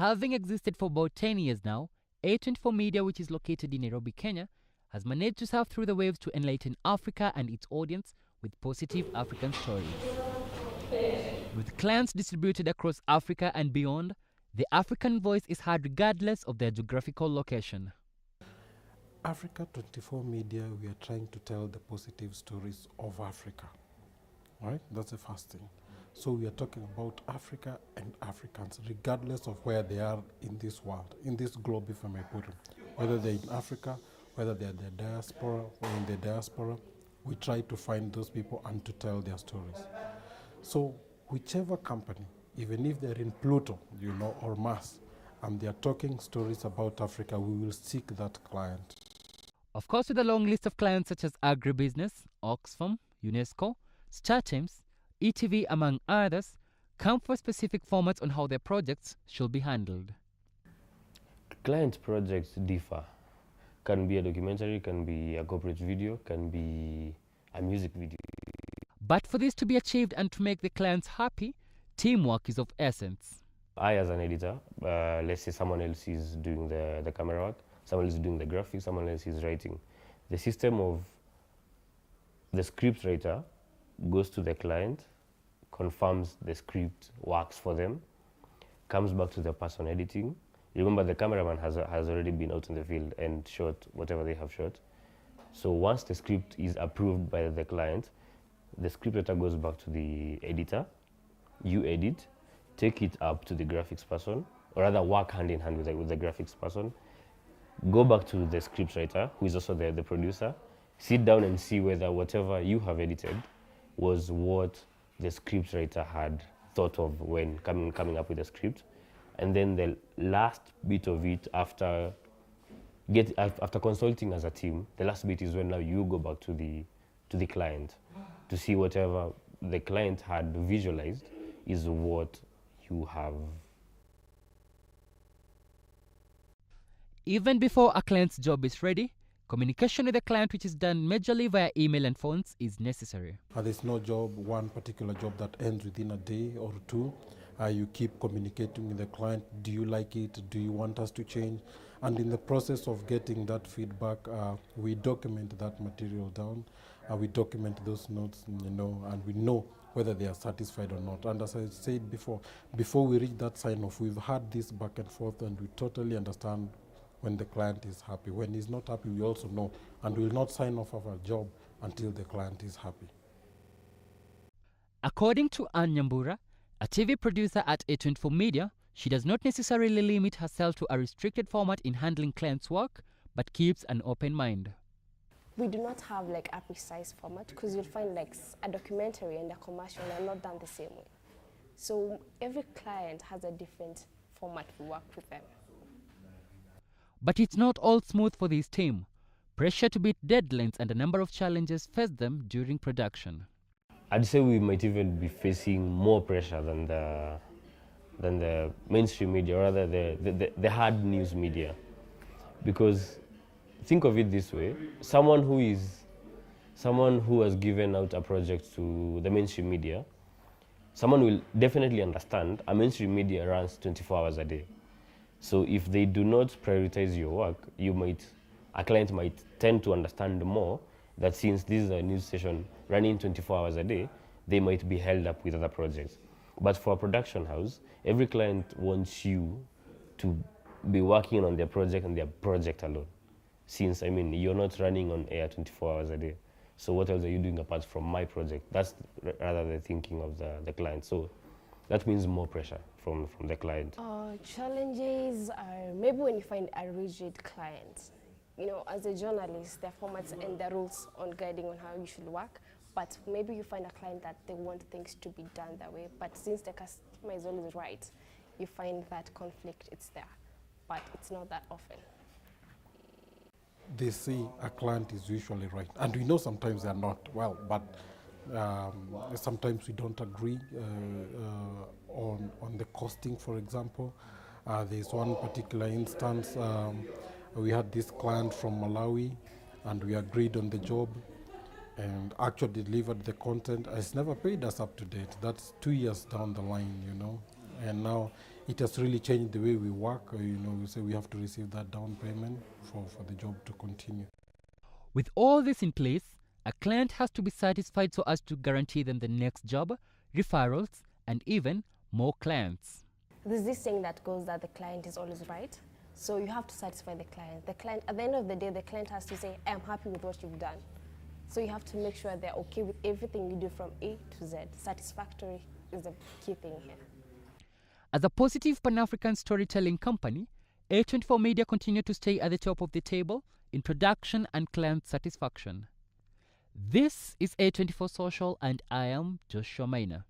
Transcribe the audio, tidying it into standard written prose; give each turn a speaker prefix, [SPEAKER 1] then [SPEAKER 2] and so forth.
[SPEAKER 1] Having existed for about 10 years now, A24 Media, which is located in Nairobi, Kenya, has managed to surf through the waves to enlighten Africa and its audience with positive African stories. With clients distributed across Africa and beyond, the African voice is heard regardless of their geographical location.
[SPEAKER 2] A24 Media, we are trying to tell the positive stories of Africa, right? That's the first thing. So we are talking about Africa and Africans, regardless of where they are in this world, in this globe, if I may put it. Whether they're in Africa, whether they're the diaspora or in the diaspora, we try to find those people and to tell their stories. So whichever company, even if they're in Pluto, or Mars, and they're talking stories about Africa, we will seek that client.
[SPEAKER 1] Of course, with a long list of clients such as Agribusiness, Oxfam, UNESCO, StarTimes, ETV, among others, come for specific formats on how their projects should be handled.
[SPEAKER 3] Client projects differ. Can be a documentary, can be a corporate video, can be a music video.
[SPEAKER 1] But for this to be achieved and to make the clients happy, teamwork is of essence.
[SPEAKER 3] I, as an editor, let's say someone else is doing the camera work, someone else is doing the graphics, someone else is writing. The system of the script writer goes to the client, confirms the script works for them, comes back to the person editing. Remember, the cameraman has already been out in the field and shot whatever they have shot. So once the script is approved by the client, the script writer goes back to the editor, you edit, take it up to the graphics person, or rather work hand in hand with the graphics person, go back to the script writer, who is also the producer, sit down and see whether whatever you have edited was what the script writer had thought of when coming up with the script. And then the last bit of it, after consulting as a team, the last bit is when now you go back to the client to see whatever the client had visualized is what you have.
[SPEAKER 1] Even before a client's job is ready, communication with the client, which is done majorly via email and phones, is necessary.
[SPEAKER 2] There's no one particular job that ends within a day or two. You keep communicating with the client. Do you like it? Do you want us to change? And in the process of getting that feedback, we document that material down. We document those notes, and we know whether they are satisfied or not. And as I said before we reach that sign-off, we've had this back and forth, and we totally understand when the client is happy. When he's not happy, we also know, and we will not sign off of our job until the client is happy.
[SPEAKER 1] According to Ann Nyambura, a TV producer at A24 Media, she does not necessarily limit herself to a restricted format in handling clients' work, but keeps an open mind.
[SPEAKER 4] We do not have like a precise format, because you'll find like a documentary and a commercial are not done the same way. So every client has a different format we work with them.
[SPEAKER 1] But it's not all smooth for this team. Pressure to beat deadlines and a number of challenges face them during production.
[SPEAKER 3] I'd say we might even be facing more pressure than the mainstream media, or rather the hard news media. Because think of it this way, someone who has given out a project to the mainstream media, someone will definitely understand a mainstream media runs 24 hours a day. So if they do not prioritize your work, a client might tend to understand more that since this is a news station running 24 hours a day, they might be held up with other projects. But for a production house, every client wants you to be working on their project and their project alone. Since, you're not running on air 24 hours a day. So what else are you doing apart from my project? That's rather the thinking of the client. So that means more pressure from the client.
[SPEAKER 4] Challenges are maybe when you find a rigid client. As a journalist, there are formats and the rules on guiding on how you should work. But maybe you find a client that they want things to be done that way. But since the customer is always right, you find that conflict, it's there. But it's not that often.
[SPEAKER 2] They say a client is usually right. And we know sometimes they're not. Well, but sometimes we don't agree on the costing, for example. There's one particular instance, we had this client from Malawi, and we agreed on the job and actually delivered the content. It's never paid us up to date. That's 2 years down the line, And now it has really changed the way we work. We say we have to receive that down payment for the job to continue.
[SPEAKER 1] With all this in place, a client has to be satisfied so as to guarantee them the next job, referrals, and even more clients.
[SPEAKER 4] There's this saying that goes that the client is always right. So you have to satisfy the client. The client, at the end of the day, the client has to say, I'm happy with what you've done. So you have to make sure they're okay with everything you do from A to Z. Satisfactory is the key thing here.
[SPEAKER 1] As a positive Pan-African storytelling company, A24 Media continue to stay at the top of the table in production and client satisfaction. This is A24 Social, and I am Joshua Maina.